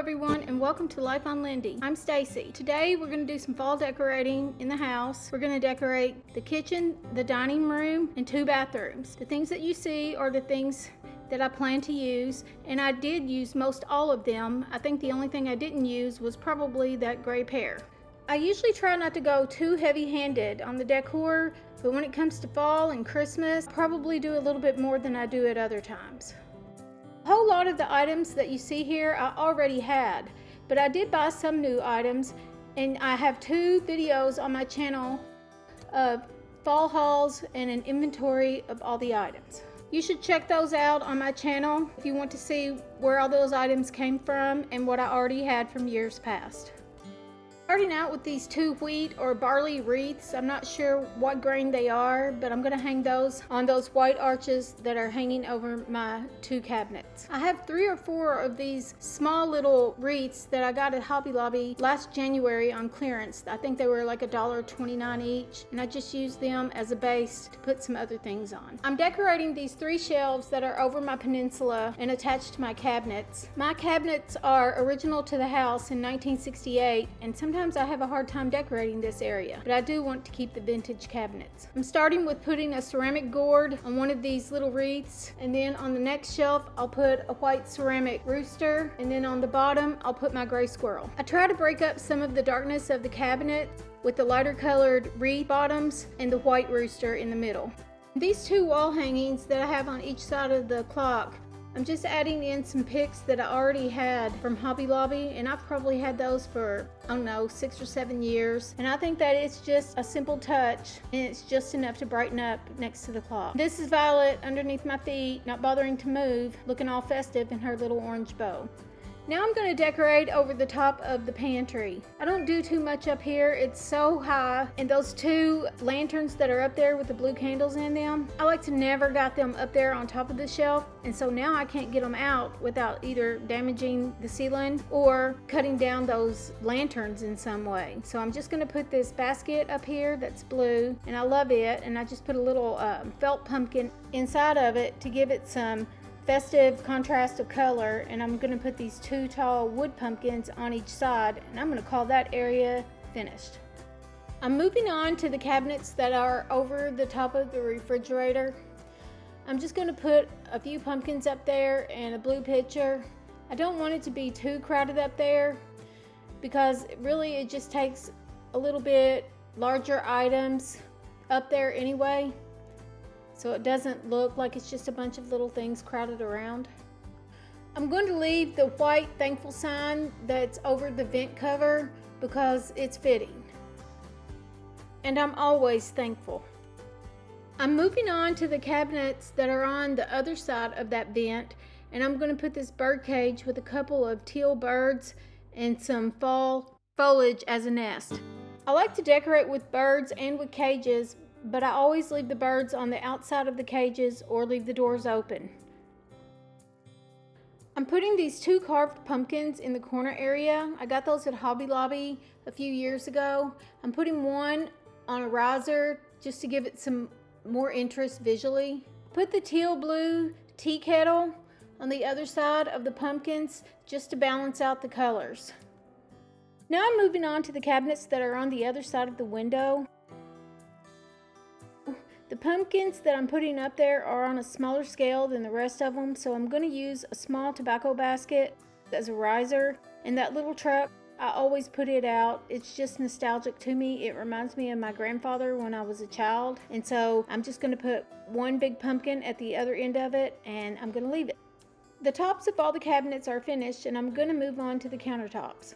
everyone, and welcome to Life on Lindy. I'm Stacy. Today we're going to do some fall decorating in the house. We're going to decorate the kitchen, the dining room, and 2 bathrooms. The things that you see are the things that I plan to use, and I did use most all of them. I think the only thing I didn't use was probably that gray pear. I usually try not to go too heavy-handed on the decor, but when it comes to fall and Christmas, I probably do a little bit more than I do at other times. A whole lot of the items that you see here I already had, but I did buy some new items, and I have 2 videos on my channel of fall hauls and an inventory of all the items. You should check those out on my channel if you want to see where all those items came from and what I already had from years past. Starting out with these 2 wheat or barley wreaths. I'm not sure what grain they are, but I'm going to hang those on those white arches that are hanging over my 2 cabinets. I have 3 or 4 of these small little wreaths that I got at Hobby Lobby last January on clearance. I think they were like $1.29 each, and I just used them as a base to put some other things on. I'm decorating these 3 shelves that are over my peninsula and attached to my cabinets. My cabinets are original to the house in 1968, and sometimes I have a hard time decorating this area, but I do want to keep the vintage cabinets. I'm starting with putting a ceramic gourd on one of these little wreaths, and then on the next shelf I'll put a white ceramic rooster, and then on the bottom I'll put my gray squirrel. I try to break up some of the darkness of the cabinet with the lighter colored wreath bottoms and the white rooster in the middle. These 2 wall hangings that I have on each side of the clock, I'm just adding in some picks that I already had from Hobby Lobby, and I've probably had those for, I don't know, 6 or 7 years. And I think that it's just a simple touch, and it's just enough to brighten up next to the clock. This is Violet underneath my feet, not bothering to move, looking all festive in her little orange bow. Now I'm going to decorate over the top of the pantry. I don't do too much up here. It's so high, and those 2 lanterns that are up there with the blue candles in them, I like to never got them up there on top of the shelf, and so now I can't get them out without either damaging the ceiling or cutting down those lanterns in some way. So I'm just going to put this basket up here that's blue, and I love it, and I just put a little felt pumpkin inside of it to give it some festive contrast of color, and I'm going to put these 2 tall wood pumpkins on each side, and I'm going to call that area finished. I'm moving on to the cabinets that are over the top of the refrigerator. I'm just going to put a few pumpkins up there and a blue pitcher. I don't want it to be too crowded up there because really it just takes a little bit larger items up there anyway, so it doesn't look like it's just a bunch of little things crowded around. I'm going to leave the white thankful sign that's over the vent cover because it's fitting, and I'm always thankful. I'm moving on to the cabinets that are on the other side of that vent, and I'm going to put this bird cage with a couple of teal birds and some fall foliage as a nest. I like to decorate with birds and with cages, but I always leave the birds on the outside of the cages or leave the doors open. I'm putting these 2 carved pumpkins in the corner area. I got those at Hobby Lobby a few years ago. I'm putting one on a riser just to give it some more interest visually. Put the teal blue tea kettle on the other side of the pumpkins just to balance out the colors. Now I'm moving on to the cabinets that are on the other side of the window. The pumpkins that I'm putting up there are on a smaller scale than the rest of them, so I'm going to use a small tobacco basket as a riser, and that little truck, I always put it out. It's just nostalgic to me. It reminds me of my grandfather when I was a child, and so I'm just going to put one big pumpkin at the other end of it, and I'm going to leave it. The tops of all the cabinets are finished, and I'm going to move on to the countertops.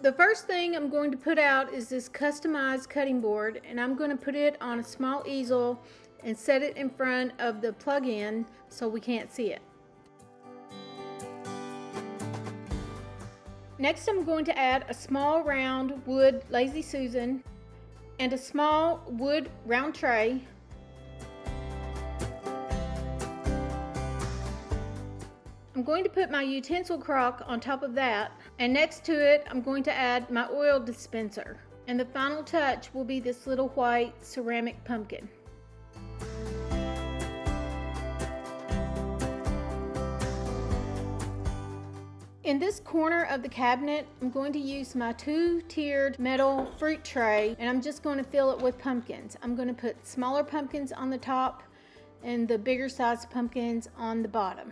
The first thing I'm going to put out is this customized cutting board, and I'm going to put it on a small easel and set it in front of the plug-in so we can't see it. Next, I'm going to add a small round wood Lazy Susan and a small wood round tray. I'm going to put my utensil crock on top of that, and next to it I'm going to add my oil dispenser, and the final touch will be this little white ceramic pumpkin. In this corner of the cabinet, I'm going to use my 2-tiered metal fruit tray, and I'm just going to fill it with pumpkins. I'm going to put smaller pumpkins on the top and the bigger size pumpkins on the bottom.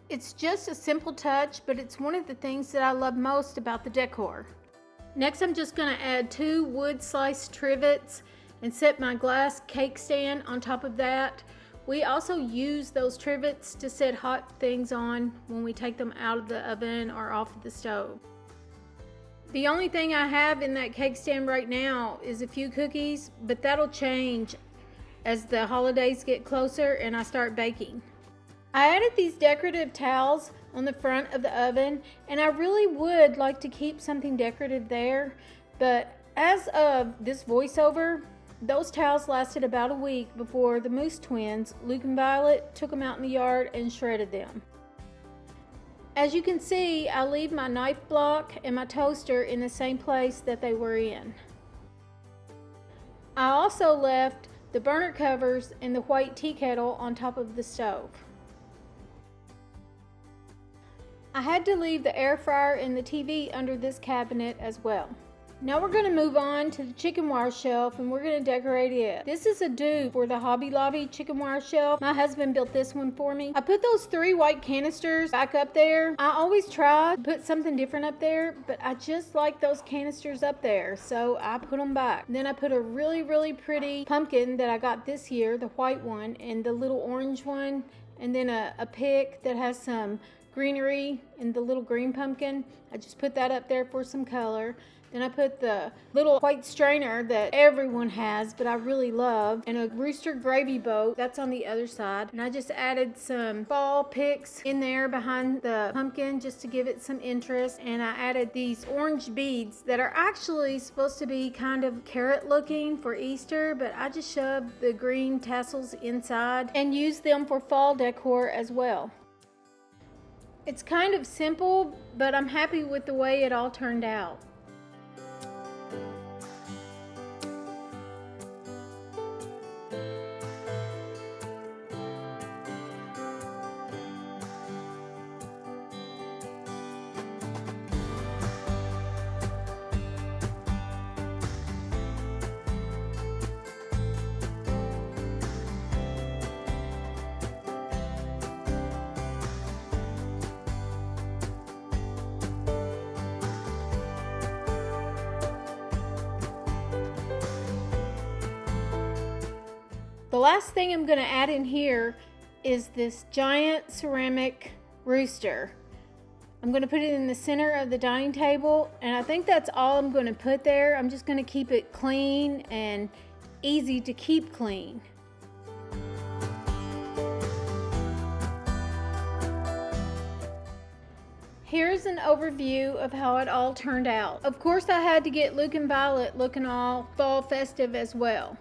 It's just a simple touch, but it's one of the things that I love most about the decor. Next, I'm just going to add 2 wood slice trivets and set my glass cake stand on top of that. We also use those trivets to set hot things on when we take them out of the oven or off of the stove. The only thing I have in that cake stand right now is a few cookies, but that'll change as the holidays get closer and I start baking. I added these decorative towels on the front of the oven, and I really would like to keep something decorative there, but as of this voiceover, those towels lasted about a week before the Moose twins, Luke and Violet, took them out in the yard and shredded them. As you can see, I leave my knife block and my toaster in the same place that they were in. I also left the burner covers and the white tea kettle on top of the stove. I had to leave the air fryer and the TV under this cabinet as well. Now we're going to move on to the chicken wire shelf, and we're going to decorate it. This is a dupe for the Hobby Lobby chicken wire shelf. My husband built this one for me. I put those 3 white canisters back up there. I always try to put something different up there, but I just like those canisters up there, so I put them back. Then I put a really pretty pumpkin that I got this year, the white one, and the little orange one, and then a pick that has some greenery and the little green pumpkin. I just put that up there for some color. Then I put the little white strainer that everyone has, but I really love, and a rooster gravy boat that's on the other side. And I just added some fall picks in there behind the pumpkin just to give it some interest. And I added these orange beads that are actually supposed to be kind of carrot looking for Easter, but I just shoved the green tassels inside and used them for fall decor as well. It's kind of simple, but I'm happy with the way it all turned out. The last thing I'm going to add in here is this giant ceramic rooster. I'm going to put it in the center of the dining table, and I think that's all I'm going to put there. I'm just going to keep it clean and easy to keep clean. Here's an overview of how it all turned out. Of course, I had to get Luke and Violet looking all fall festive as well.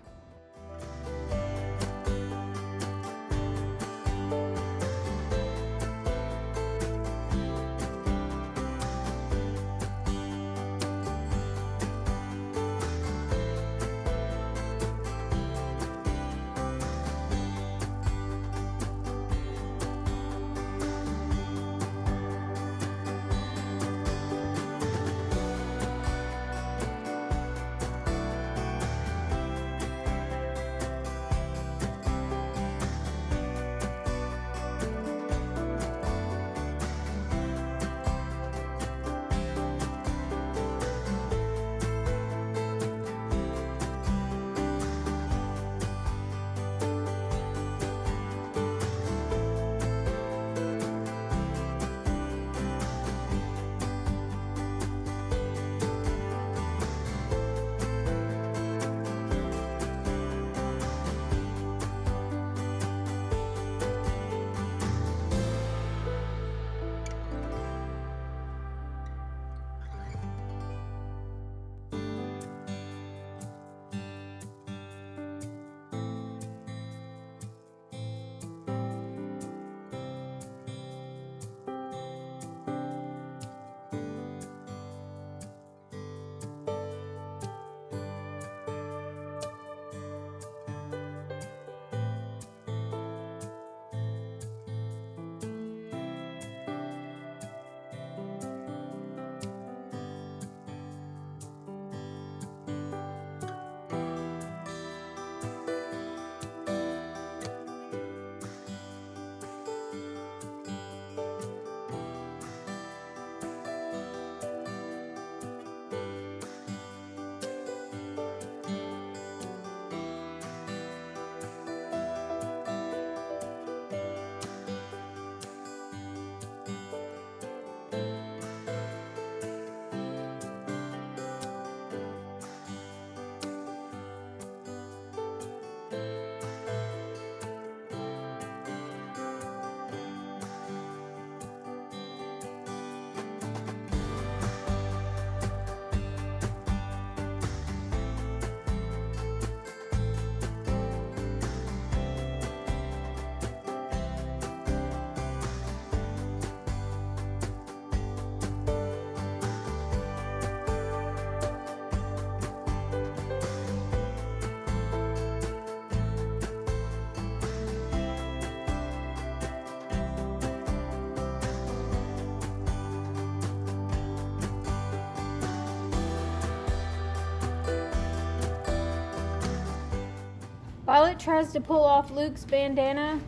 Violet tries to pull off Luke's bandana,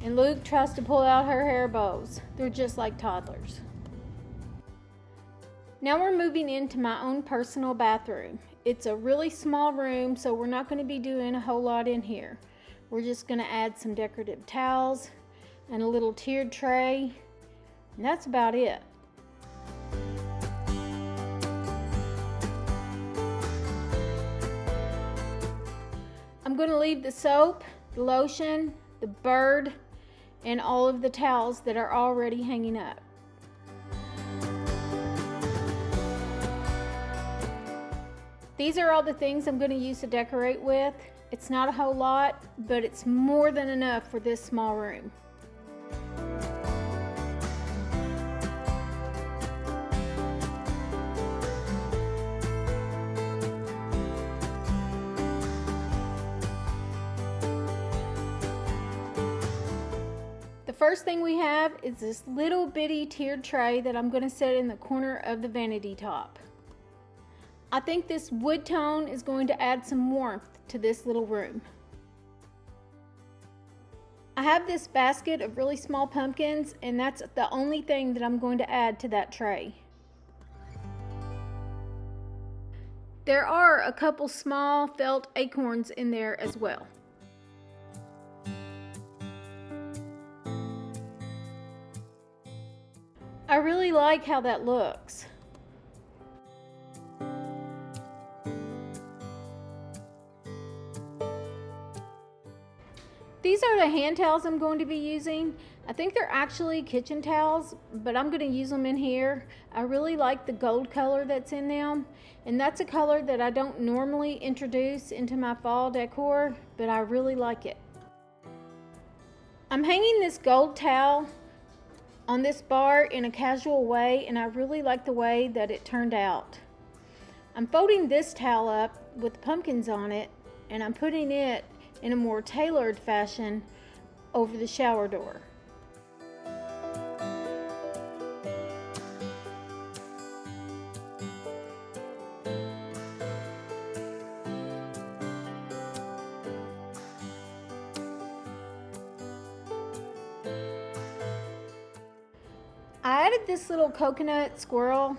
and Luke tries to pull out her hair bows. They're just like toddlers. Now we're moving into my own personal bathroom. It's a really small room, so we're not going to be doing a whole lot in here. We're just going to add some decorative towels and a little tiered tray, and that's about it. I'm going to leave the soap, the lotion, the bird, and all of the towels that are already hanging up. These are all the things I'm going to use to decorate with. It's not a whole lot, but it's more than enough for this small room. The first thing we have is this little bitty tiered tray that I'm going to set in the corner of the vanity top. I think this wood tone is going to add some warmth to this little room. I have this basket of really small pumpkins, and that's the only thing that I'm going to add to that tray. There are a couple small felt acorns in there as well. I really like how that looks. These are the hand towels I'm going to be using. I think they're actually kitchen towels, but I'm going to use them in here. I really like the gold color that's in them, and that's a color that I don't normally introduce into my fall decor, but I really like it. I'm hanging this gold towel on this bar in a casual way, and I really like the way that it turned out. I'm folding this towel up with pumpkins on it, and I'm putting it in a more tailored fashion over the shower door. I added this little coconut squirrel.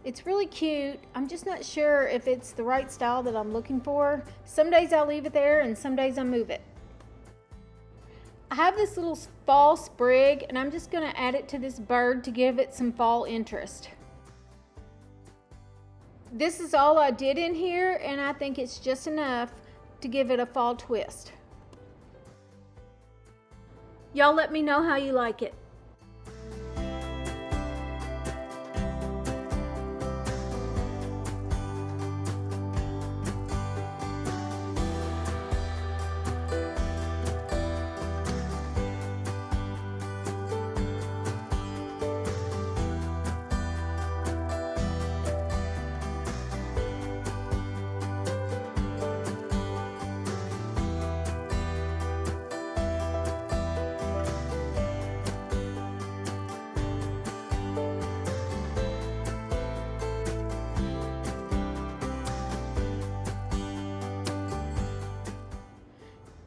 It's really cute. I'm just not sure if it's the right style that I'm looking for. Some days I'll leave it there and some days I move it. I have this little fall sprig, and I'm just going to add it to this bird to give it some fall interest. This is all I did in here, and I think it's just enough to give it a fall twist. Y'all let me know how you like it.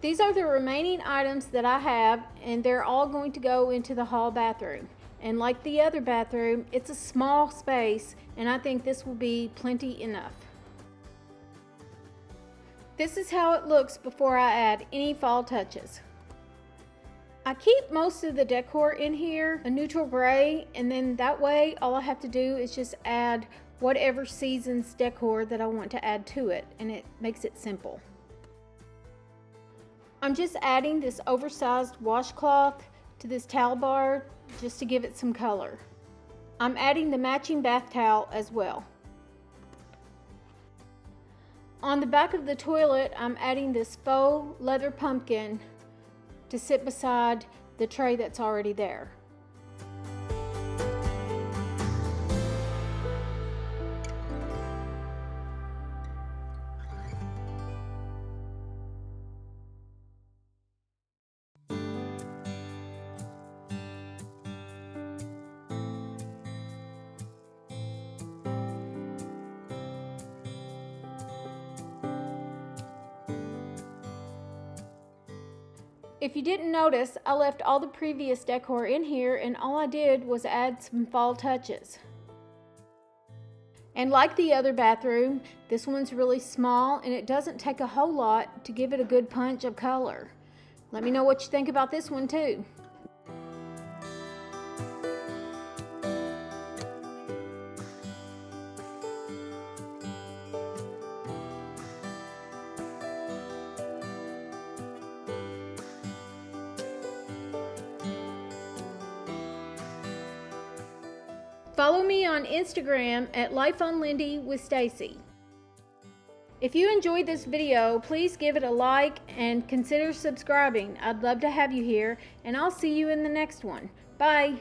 These are the remaining items that I have, and they're all going to go into the hall bathroom. And like the other bathroom, it's a small space, and I think this will be plenty enough. This is how it looks before I add any fall touches. I keep most of the decor in here a neutral gray, and then that way all I have to do is just add whatever season's decor that I want to add to it, and it makes it simple. I'm just adding this oversized washcloth to this towel bar just to give it some color. I'm adding the matching bath towel as well. On the back of the toilet, I'm adding this faux leather pumpkin to sit beside the tray that's already there. If you didn't notice, I left all the previous decor in here and all I did was add some fall touches. And like the other bathroom, this one's really small and it doesn't take a whole lot to give it a good punch of color. Let me know what you think about this one too. Follow me on Instagram at Life on Lindy with Stacy. If you enjoyed this video, please give it a like and consider subscribing. I'd love to have you here, and I'll see you in the next one. Bye.